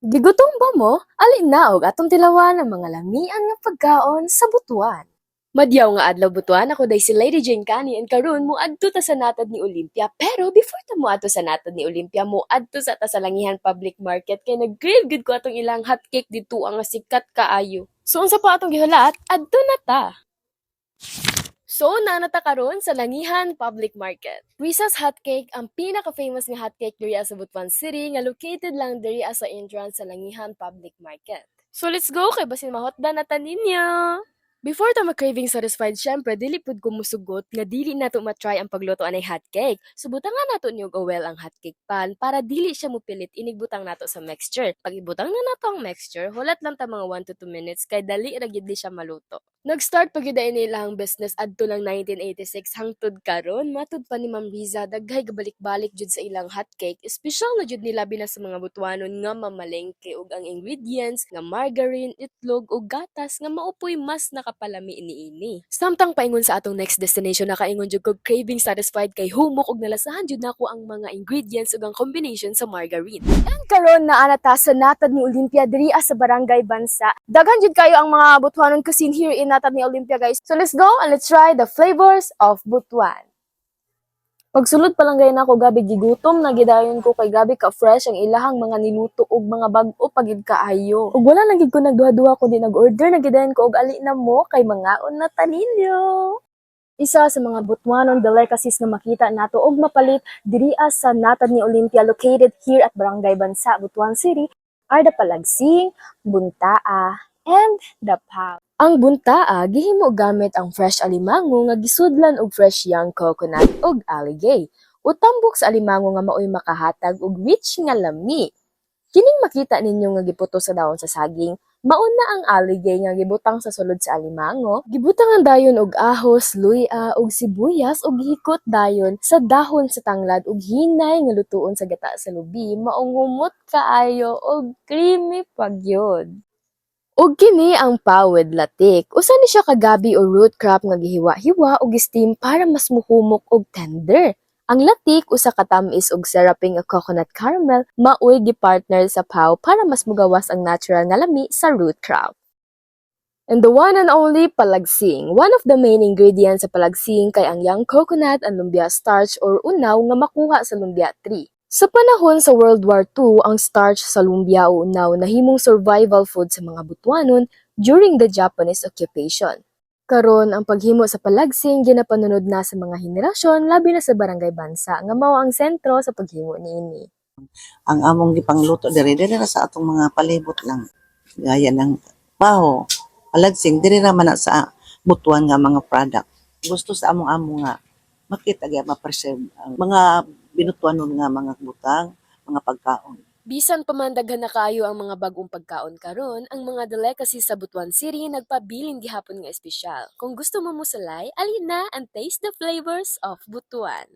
Gigutom ba mo? Alin naog atong tilawan ang mga lamian nga pagkaon sa Butuan. Madyaw nga adlaw Butuan, ako day si Lady Jane Cani and karon mo adto ta sa natad ni Olympia. Pero before ta mo adto sa natad ni Olympia, mo adto sa ta sa Langihan Public Market kay nag-crave gid ko atong ilang hotcake dito ang nga sikat kaayo. So unsa pa atong gihulat? Adto na ta. So, nanata karon sa Langihan Public Market. Risa's Hotcake ang pinaka-famous nga hotcake diri sa Butuan City nga located lang diri sa entrance sa Langihan Public Market. So, let's go kay basin mahotdan na ta ninyo. Before ta ma-craving satisfied, syempre, dili pud ko musugot nga dili nato matry ang pagluto anay hotcake. Subutan nga nato niyog oil ang hotcake pan para dili siya mupilit inigbutang nato sa mixture. Pag ibutang na nato ang mixture, hulat lang ta mga 1 to 2 minutes kay dali ra gyud siya maluto. Nag-start pa gyud ini ilang business adto lang 1986 hangtod karon matud pa ni Ma'am Riza daghay gabalik-balik jud sa ilang hotcake. Espesyal na jud nila bilang sa mga Butuanon nga mamalengke ug ang ingredients nga margarine, itlog ug gatas nga maupoy mas nakapalami niini. Samtang paingon sa atong next destination nakaingon jud kog craving satisfied kay humok ug nalasahan jud nako ang mga ingredients ug ang combination sa margarine. And karon naa na ta sa natad ni Olympia diri sa Barangay Bansa. Daghan jud kayo ang mga Butuanon cuisine here in natad ni Olympia, guys. So let's go and let's try the flavors of Butuan. Pagsulod pa lang gayon ako gabi gigutom na gidayon ko kay gabi ka fresh ang ilahang mga niluto ug mga bag-o pagid kaayo. Ug wala lang gid ko nagduha-duha kundi nag-order na gidayon ko og ali na mo kay mangaon na taninyo. Isa sa mga Butuanon delicacies na makita nato og mapalit diri sa natad ni Olympia located here at Barangay Bansa, Butuan City are the palagsing, buntaa, and the pap. Ang buntaa gihimo gamit ang fresh alimango nga gisudlan og fresh young coconut ug aligay. Utambok sa alimango nga maoy makahatag og rich nga lami. Kining makita ninyo nga giputo sa dahon sa saging, mauna ang aligay nga gibutang sa sulod sa alimango, gibutang ang dayon og ahos, luya ug sibuyas ug gihikot dayon sa dahon sa tanglad ug hinay nga lutuon sa gata sa lubi, maong humot kaayo ug creamy pagyod. Ug kini ang pawid latik. Usa ni siya kagabi o root crop nga gihiwa-hiwa ug steam para mas muhumok ug tender. Ang latik usa ka tamis ug syruping a coconut caramel maoy gipartner sa paw para mas mugawas ang natural nga lami sa root crop. And the one and only palagsing. One of the main ingredients sa palagsing kay ang young coconut and lumbia starch or unaw nga makuha sa lumbia tree. Sa panahon sa World War II, ang starch sa lumbia o unaw nahimong survival food sa mga Butuanon during the Japanese occupation. Karon ang paghimo sa palagsing ginapanunod na sa mga henerasyon labi na sa Barangay Bansa nga mao ang sentro sa paghimo niini. Ang among gipangluto diri ra sa atong mga palibot lang. Gaya ng baho, palagsing diri ra man na sa Butuan nga mga product. Gusto sa among nga makita gyud ma-preserve ang mga binutuanon nga mga butang, mga pagkaon. Bisan pamandaghan na kaayo ang mga bagong pagkaon karon, ang mga delicacies sa Butuan City nagpabiling gihapon nga espesyal. Kung gusto mo musalay, alin na and taste the flavors of Butuan.